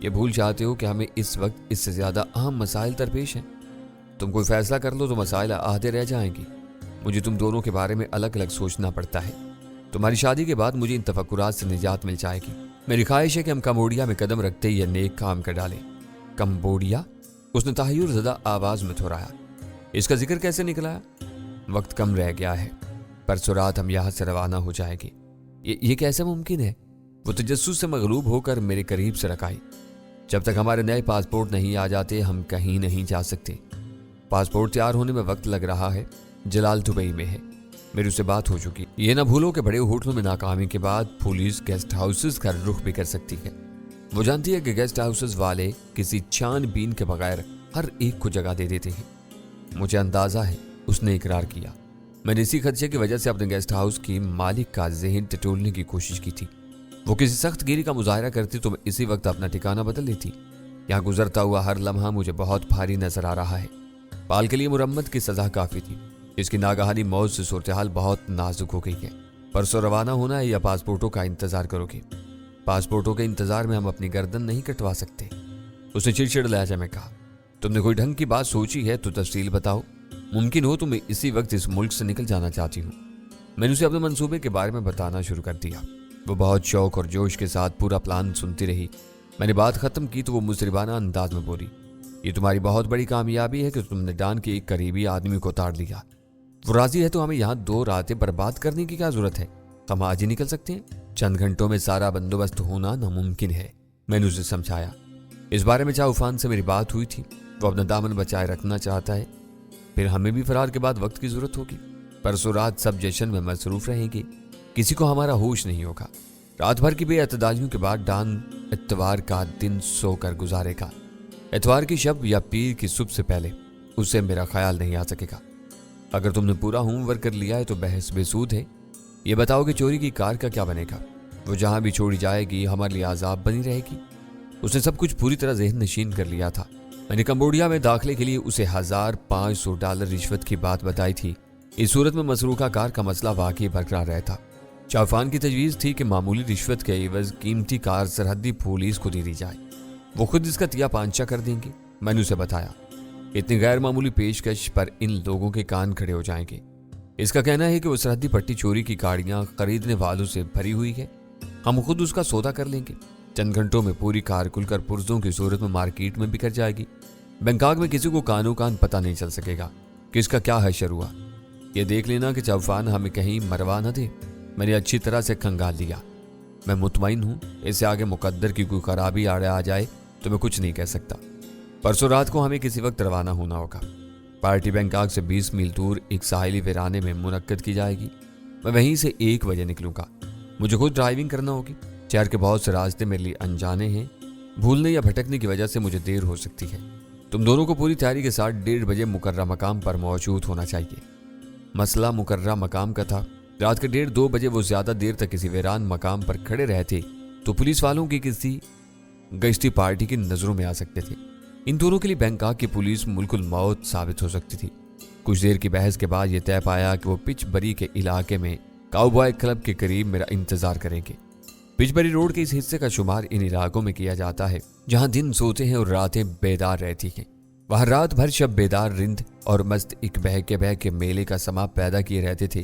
یہ بھول جاتے ہو کہ ہمیں اس وقت اس سے زیادہ اہم مسائل درپیش ہیں۔ تم کوئی فیصلہ کر لو تو مسائل آدھے رہ جائیں گی۔ مجھے تم دونوں کے بارے میں الگ الگ سوچنا پڑتا ہے۔ تمہاری شادی کے بعد مجھے ان تفکرات سے نجات مل جائے گی۔ میری خواہش ہے کہ ہم کمبوڈیا میں قدم رکھتے ہی یہ نیک کام کر ڈالیں۔ کمبوڈیا؟ اس نے تحیر زدہ آواز میں تھورایا۔ اس کا ذکر کیسے نکلا؟ وقت کم رہ گیا ہے، پرسوں رات ہم یہاں سے روانہ ہو جائیں گے۔ یہ کیسے ممکن ہے؟ وہ تجسس سے مغلوب ہو کر میرے قریب سے رکھ آئی۔ جب تک ہمارے نئے پاسپورٹ نہیں آ جاتے ہم کہیں نہیں جا سکتے۔ پاسپورٹ تیار ہونے میں وقت لگ رہا ہے۔ جلال دبئی میں ہے، میری اس سے بات ہو چکی۔ یہ نہ بھولو کہ بڑے ہوٹلوں میں ناکامی کے بعد پولیس گیسٹ ہاؤسز کا رخ بھی کر سکتی ہے۔ وہ جانتی ہے کہ گیسٹ ہاؤسز والے کسی چھان بین کے بغیر ہر ایک کو جگہ دے دیتے ہیں۔ مجھے اندازہ ہے، اس نے اقرار کیا۔ میں نے اسی خدشے کی وجہ سے اپنے گیسٹ ہاؤس کی مالک کا ذہن ٹٹولنے کی کوشش کی تھی۔ وہ کسی سخت گیری کا مظاہرہ کرتی تو میں اسی وقت اپنا ٹھکانہ بدل لیتی۔ یہاں گزرتا ہوا ہر لمحہ مجھے بہت بھاری نظر آ رہا ہے۔ پال کے لیے مرمت کی سزا کافی تھی۔ اس کی ناگہانی موت سے صورتحال بہت نازک ہو گئی ہے۔ پرسوں روانہ ہونا ہے یا پاسپورٹوں کا انتظار کرو گے؟ پاسپورٹوں کے انتظار میں ہم اپنی گردن نہیں کٹوا سکتے، اس نے چڑچڑ لہجے میں کہا۔ تم نے کوئی ڈھنگ کی بات سوچی ہے تو تفصیل بتاؤ۔ ممکن ہو تو میں اسی وقت اس ملک سے نکل جانا چاہتی ہوں۔ میں نے اسے اپنے منصوبے کے بارے میں بتانا شروع کر دیا۔ وہ بہت شوق اور جوش کے ساتھ پورا پلان سنتی رہی۔ میں نے بات ختم کی تو وہ مصربانہ انداز میں بولی، یہ تمہاری بہت بڑی کامیابی ہے کہ تم نے ڈان کے ایک قریبی آدمی کو تاڑ لیا۔ وہ راضی ہے تو ہمیں یہاں 2 راتیں برباد کرنے کی کیا ضرورت ہے؟ ہم آج ہی نکل سکتے ہیں۔ چند گھنٹوں میں سارا بندوبست ہونا ناممکن ہے، میں نے اسے سمجھایا۔ اس بارے میں چاؤفان سے میری بات ہوئی تھی، وہ اپنا دامن بچائے رکھنا چاہتا ہے، پھر ہمیں بھی فرار کے بعد وقت کی ضرورت ہوگی۔ پرسوں رات سب جشن میں مصروف رہیں گے، کسی کو ہمارا ہوش نہیں ہوگا۔ رات بھر کی بے اعتدالیوں کے بعد ڈان اتوار کا دن سو کر گزارے گا۔ اتوار کی شب یا پیر کی صبح سے پہلے اسے میرا خیال نہیں آ سکے گا۔ اگر تم نے پورا ہوم ورک کر لیا ہے تو بحث بے سود ہے۔ یہ بتاؤ کہ چوری کی کار کا کیا بنے گا؟ وہ جہاں بھی چھوڑی جائے گی ہمارے لیے عذاب بنی رہے گی۔ اس نے سب کچھ پوری طرح ذہن نشین کر لیا تھا۔ میں نے کمبوڈیا میں داخلے کے لیے اسے $1500 رشوت کی بات بتائی تھی۔ اس صورت میں مسروقہ کار کا مسئلہ واقعی برقرار رہتا۔ چاؤفان کی تجویز تھی کہ معمولی رشوت کے عوض قیمتی کار سرحدی پولیس کو دے دی جائے، وہ خود اس کا تیا پانچا کر دیں گے۔ میں نے اسے بتایا، اتنی غیر معمولی پیشکش پر ان لوگوں کے کان کھڑے ہو جائیں گے۔ اس کا کہنا ہے کہ وہ سرحدی پٹی چوری کی گاڑیاں خریدنے والوں سے بھری ہوئی ہے، ہم خود اس کا سودا کر لیں گے۔ چند گھنٹوں میں پوری کار کھل کر پرزوں کی صورت میں مارکیٹ میں بکر جائے گی۔ بینکاک میں کسی کو کانوں کان پتہ نہیں چل سکے گا کہ اس کا کیا حشر ہوا۔ یہ دیکھ لینا کہ چاؤفان ہمیں کہیں مروا نہ دے۔ میں نے اچھی طرح سے کھنگال لیا۔ میں مطمئن ہوں اس سے آگے مقدر کی کوئی خرابی آڑے آ جائے تو میں کچھ نہیں کہہ سکتا۔ پرسوں رات کو ہمیں کسی وقت روانہ ہونا ہوگا۔ پارٹی بینکاک سے 20 میل دور ایک ساحلی ویرانے میں منعقد کی جائے گی۔ میں وہیں سے 1 بجے نکلوں گا۔ مجھے خود ڈرائیونگ کرنا ہوگی۔ شہر کے بہت سے راستے میرے لیے انجانے ہیں، بھولنے یا بھٹکنے کی وجہ سے مجھے دیر ہو سکتی ہے۔ تم دونوں کو پوری تیاری کے ساتھ 1:30 بجے مقررہ مقام پر موجود ہونا چاہیے۔ مسئلہ مقررہ مقام کا تھا۔ رات کے 1:30-2 بجے وہ زیادہ دیر تک کسی ویران مقام پر کھڑے رہتے تو پولیس والوں کی کسی گشتی پارٹی کی نظروں میں آ سکتے تھے۔ ان دونوں کے لیے بینکاک کی پولیس ملک الموت ثابت ہو سکتی تھی۔ کچھ دیر کی بحث کے بعد یہ طے پایا کہ وہ پچ بری کے علاقے میں کاؤ بوائے کلب کے قریب میرا انتظار کریں گے۔ پچ بری روڈ کے اس حصے کا شمار ان علاقوں میں کیا جاتا ہے جہاں دن سوتے ہیں اور راتیں بیدار رہتی ہیں۔ وہاں رات بھر شب بیدار رند اور مست ایک بہ کے میلے کا سما پیدا کیے رہتے تھے۔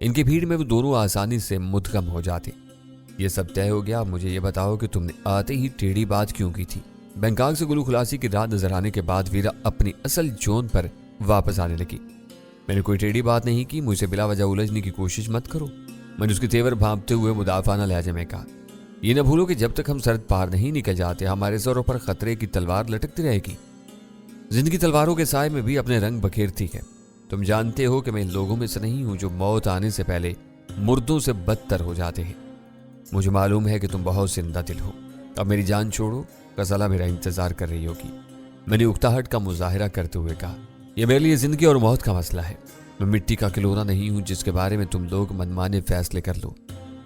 ان کی بھیڑ میں وہ دونوں آسانی سے مدغم ہو جاتے۔ یہ سب طے ہو گیا۔ مجھے یہ بتاؤ کہ تم نے آتے ہی ٹیڑھی بات کیوں کی تھی؟ بینکاک سے گلو خلاصی کی رات نظر آنے کے بعد ویرا اپنی اصل جون پر واپس آنے لگی۔ میں نے کوئی ٹیڑھی بات نہیں کی، مجھے بلا وجہ الجھنے کی کوشش مت کرو، میں نے اس کے تیور بھانپتے ہوئے مدافعانہ لہجے میں کہا۔ یہ نہ بھولو کہ جب تک ہم سرحد پار نہیں نکل جاتے ہمارے سروں پر خطرے کی تلوار لٹکتی رہے گی۔ زندگی تلواروں کے سائے میں بھی اپنے رنگ بکھیرتی ہے۔ تم جانتے ہو کہ میں ان لوگوں میں سے نہیں ہوں جو موت آنے سے پہلے مردوں سے بدتر ہو جاتے ہیں۔ مجھے معلوم ہے کہ تم بہت زندہ دل ہو۔ اب میری جان چھوڑو، غزالہ میرا انتظار کر رہی ہوگی، میں نے اکتاہٹ کا مظاہرہ کرتے ہوئے کہا۔ یہ میرے لیے زندگی اور موت کا مسئلہ ہے، میں مٹی کا کھلونا نہیں ہوں جس کے بارے میں تم لوگ منمانے فیصلے کر لو۔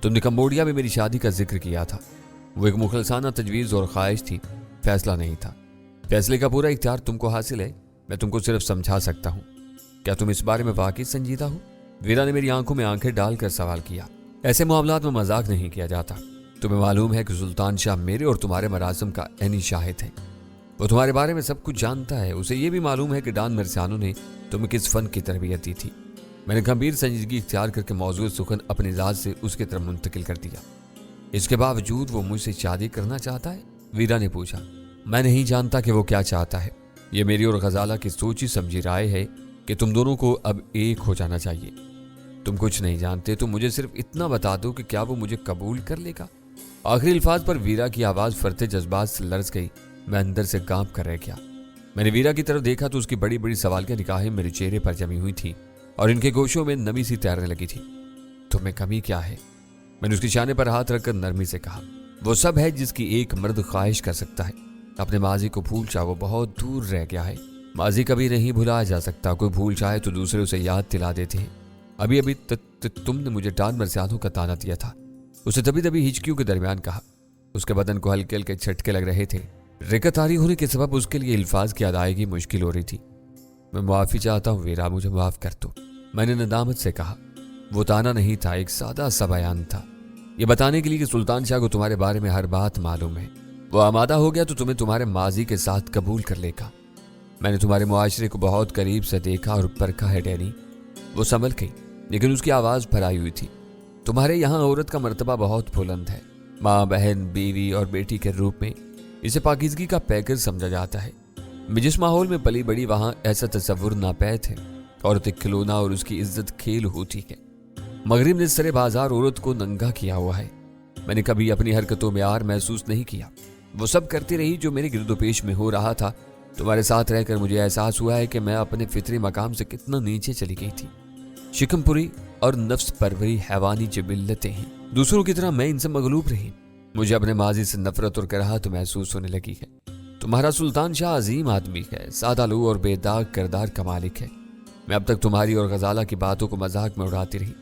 تم نے کمبوڈیا میں میری شادی کا ذکر کیا تھا، وہ ایک مخلصانہ تجویز اور خواہش تھی، فیصلہ نہیں تھا۔ فیصلے کا پورا اختیار تم کو حاصل ہے، میں تم کو صرف سمجھا سکتا ہوں۔ کیا تم اس بارے میں واقعی سنجیدہ ہو؟ ویرا نے میری آنکھوں میں آنکھیں ڈال کر سوال کیا۔ ایسے معاملات میں مذاق نہیں کیا جاتا، تمہیں معلوم ہے کہ سلطان شاہ میرے اور تمہارے مراسم کا عینی شاہد ہے۔ وہ تمہارے بارے میں سب کچھ جانتا ہے۔ اسے یہ بھی معلوم ہے کہ ڈان مرسیانو نے تمہیں کس فن کی تربیت دی تھی۔ میں نے گمبھیر سنجیدگی اختیار کر کے موضوع سخن اپنی ذات سے اس کی طرف منتقل کر دیا۔ اس کے باوجود وہ مجھ سے شادی کرنا چاہتا ہے؟ ویرا نے پوچھا۔ میں نہیں جانتا کہ وہ کیا چاہتا ہے۔ یہ میری اور غزالہ کی سوچی سمجھی رائے ہے کہ تم دونوں کو اب ایک ہو جانا چاہیے۔ تم کچھ نہیں جانتے تو مجھے صرف اتنا بتا دو کہ کیا وہ مجھے قبول کر لے گا؟ آخری الفاظ پر ویرا کی آواز فرتے جذبات سے لرز گئی۔ میں اندر سے کانپ کر رہ گیا۔ میں نے ویرا کی طرف دیکھا تو اس کی بڑی بڑی سوالیہ نگاہیں میرے چہرے پر جمی ہوئی تھی اور ان کے گوشوں میں نمی سی تیرنے لگی تھی۔ تمہیں کمی کیا ہے؟ میں نے اس کے شانے پر ہاتھ رکھ کر نرمی سے کہا۔ وہ سب ہے جس کی ایک مرد خواہش کر سکتا ہے۔ اپنے ماضی کو بھول جا، وہ بہت دور رہ گیا ہے۔ ماضی کبھی نہیں بھلایا جا سکتا۔ کوئی بھول جائے تو دوسرے اسے یاد دلا دیتے ہیں۔ ابھی تم نے مجھے ڈان مرسیانو کا تانا دیا تھا، اسے دبی دبی ہچکیوں کے درمیان کہا۔ اس کے بدن کو ہلکے ہلکے جھٹکے لگ رہے تھے۔ رکت آری ہونے کے سبب اس کے لیے الفاظ کی ادائیگی مشکل ہو رہی تھی۔ میں معافی چاہتا ہوں ویرا، مجھے معاف کر دو، میں نے ندامت سے کہا۔ وہ تانا نہیں تھا، ایک سادہ سا بیان تھا، یہ بتانے کے لیے کہ سلطان شاہ کو تمہارے بارے میں ہر بات معلوم ہے۔ وہ آمادہ ہو گیا تو تمہیں تمہارے ماضی کے ساتھ قبول کر لے گا۔ میں نے تمہارے معاشرے کو بہت قریب سے دیکھا اور پرکھا ہے ڈینی۔ وہ سنبھل گئی لیکن اس کی آواز پھرائی ہوئی تھی۔ تمہارے یہاں عورت کا مرتبہ بہت بلند ہے۔ ماں، بہن، بیوی اور بیٹی کے روپ میں اسے پاکیزگی کا پیکر سمجھا جاتا ہے۔ میں جس ماحول میں پلی بڑی وہاں ایسا تصور ناپید ہے۔ عورت ایک کھلونا اور اس کی عزت کھیل ہوتی ہے۔ مغرب نے سرے بازار عورت کو ننگا کیا ہوا ہے۔ میں نے کبھی اپنی حرکتوں میں آر محسوس نہیں کیا۔ وہ سب کرتی رہی جو میرے گرد و پیش میں ہو رہا تھا۔ تمہارے ساتھ رہ کر مجھے احساس ہوا ہے کہ میں اپنے فطری مقام سے کتنا نیچے چلی گئی تھی۔ شکم پوری اور نفس پروری حیوانی جبلتیں ہیں، دوسروں کی طرح میں ان سے مغلوب رہی۔ مجھے اپنے ماضی سے نفرت اور کراہت محسوس ہونے لگی ہے۔ تمہارا سلطان شاہ عظیم آدمی ہے، سادہ لو اور بے داغ کردار کا مالک ہے۔ میں اب تک تمہاری اور غزالہ کی باتوں کو مذاق میں اڑاتی رہی۔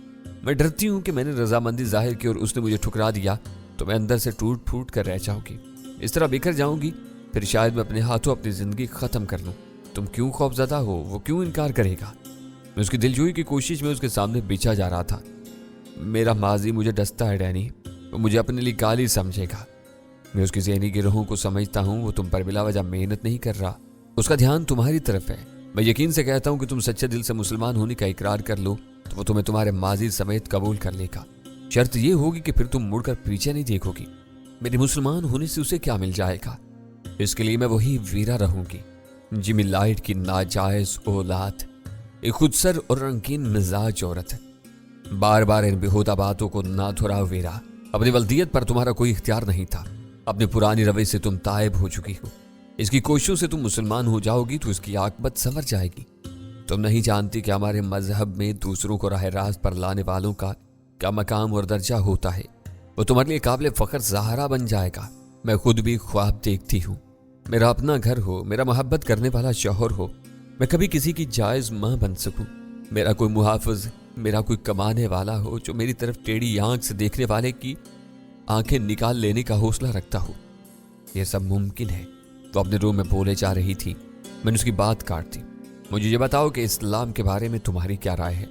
میں ڈرتی ہوں کہ میں نے رضامندی ظاہر کی اور اس نے مجھے ٹھکرا دیا تو میں اندر سے ٹوٹ پھوٹ کر رہ جاؤں گی، اس طرح بکھر جاؤں گی، پھر شاید میں اپنے ہاتھوں اپنی زندگی ختم کر لوں۔ تم کیوں خوفزدہ ہو؟ وہ کیوں انکار کرے گا؟ میں اس کی دلجوئی کی کوشش میں اس کے سامنے بچھا جا رہا تھا۔ میرا ماضی مجھے ڈستا ہے ڈینی، وہ مجھے اپنے لیے گالی سمجھے گا۔ میں اس کی ذہنی گروہوں کو سمجھتا ہوں، وہ تم پر بلا وجہ محنت نہیں کر رہا، اس کا دھیان تمہاری طرف ہے۔ میں یقین سے کہتا ہوں کہ تم سچے دل سے مسلمان ہونے کا اقرار کر لو تو وہ تمہیں تمہارے ماضی سمیت قبول کر لے گا۔ شرط یہ ہوگی کہ پھر تم مڑ کر پیچھے نہیں دیکھو گی۔ میرے مسلمان ہونے سے اسے کیا مل جائے گا؟ اس کے لیے میں وہی ویرا رہوں گی، جمی لائٹ کی ناجائز اولاد، ایک خودسر اور رنگین مزاج عورت۔ بار بار ان بےہودہ باتوں کو نہ دہراؤ ویرا، اپنی ولدیت پر تمہارا کوئی اختیار نہیں تھا۔ اپنی پرانی روش سے تم تائب ہو چکی ہو۔ اس کی کوششوں سے تم مسلمان ہو جاؤ گی تو اس کی عاقبت سنور جائے گی۔ تم نہیں جانتی کہ ہمارے مذہب میں دوسروں کو راہ راست پر لانے والوں کا کیا مقام اور درجہ ہوتا ہے۔ وہ تمہارے لیے قابل فخر زہرا بن جائے گا۔ میں خود بھی خواب دیکھتی ہوں، میرا اپنا گھر ہو، میرا محبت کرنے والا شوہر ہو، میں کبھی کسی کی جائز ماں بن سکوں، میرا کوئی محافظ، میرا کوئی کمانے والا ہو جو میری طرف ٹیڑھی آنکھ سے دیکھنے والے کی آنکھیں نکال لینے کا حوصلہ رکھتا ہو۔ یہ سب ممکن ہے۔ وہ اپنے روم میں بولے جا رہی تھی، میں نے اس کی بات کاٹ دی۔ مجھے یہ بتاؤ کہ اسلام کے بارے میں تمہاری کیا رائے ہے؟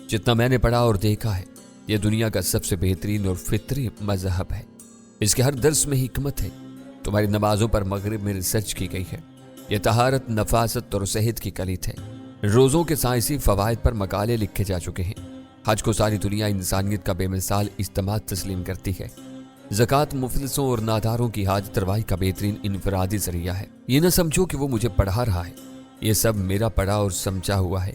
جتنا میں نے پڑھا اور دیکھا ہے، یہ دنیا کا سب سے بہترین اور فطری مذہب ہے۔ اس کے ہر درس میں حکمت ہے۔ تمہاری نمازوں پر مغرب میں ریسرچ کی گئی ہے۔ یہ طہارت، نفاست اور صحت کی کلید ہے۔ روزوں کے سائنسی فوائد پر مقالے لکھے جا چکے ہیں۔ حج کو ساری دنیا انسانیت کا بے مثال اجتماع تسلیم کرتی ہے۔ زکوٰۃ مفلسوں اور ناداروں کی حاجت روائی کا بہترین انفرادی ذریعہ ہے۔ یہ نہ سمجھو کہ وہ مجھے پڑھا رہا ہے، یہ سب میرا پڑھا اور سمجھا ہوا ہے۔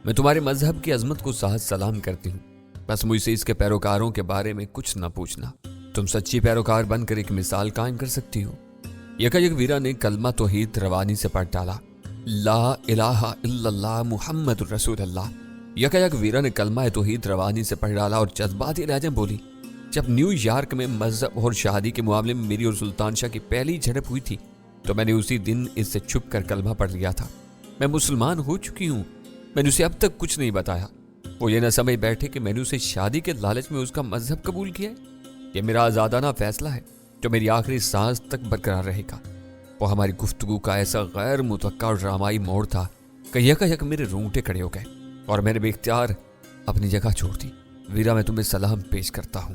میں تمہارے مذہب کی عظمت کو ساتھ سلام کرتی ہوں، بس مجھ سے اس کے پیروکاروں کے بارے میں کچھ نہ پوچھنا۔ تم سچی پیروکار بن کر ایک مثال قائم کر سکتی ہو۔ یکا ویرا نے کلمہ توحید روانی سے پڑھ ڈالا، لا الہ الا اللہ محمد رسول اللہ۔ یکا ویرا نے کلمہ توحید روانی سے پڑھ ڈالا اور جذباتی لہجے بولی، جب نیو یارک میں مذہب اور شادی کے معاملے میں میری اور سلطان شاہ کی پہلی جھڑپ ہوئی تھی تو میں نے اسی دن اس سے چھپ کر کلمہ پڑھ لیا تھا۔ میں مسلمان ہو چکی ہوں۔ میں نے اسے اب تک کچھ نہیں بتایا۔ وہ یہ نہ سمجھ بیٹھے کہ میں نے اسے شادی کے لالچ میں اس کا مذہب قبول کیا ہے۔ یہ میرا آزادانہ فیصلہ ہے جو میری آخری سانس تک برقرار رہے گا۔ وہ ہماری گفتگو کا ایسا غیر متوقع اور ڈرامائی موڑ تھا کہ یک میرے رونگٹے کھڑے ہو گئے اور میں نے بے اختیار اپنی جگہ چھوڑ دی۔ ویرا، میں تمہیں سلام پیش کرتا ہوں۔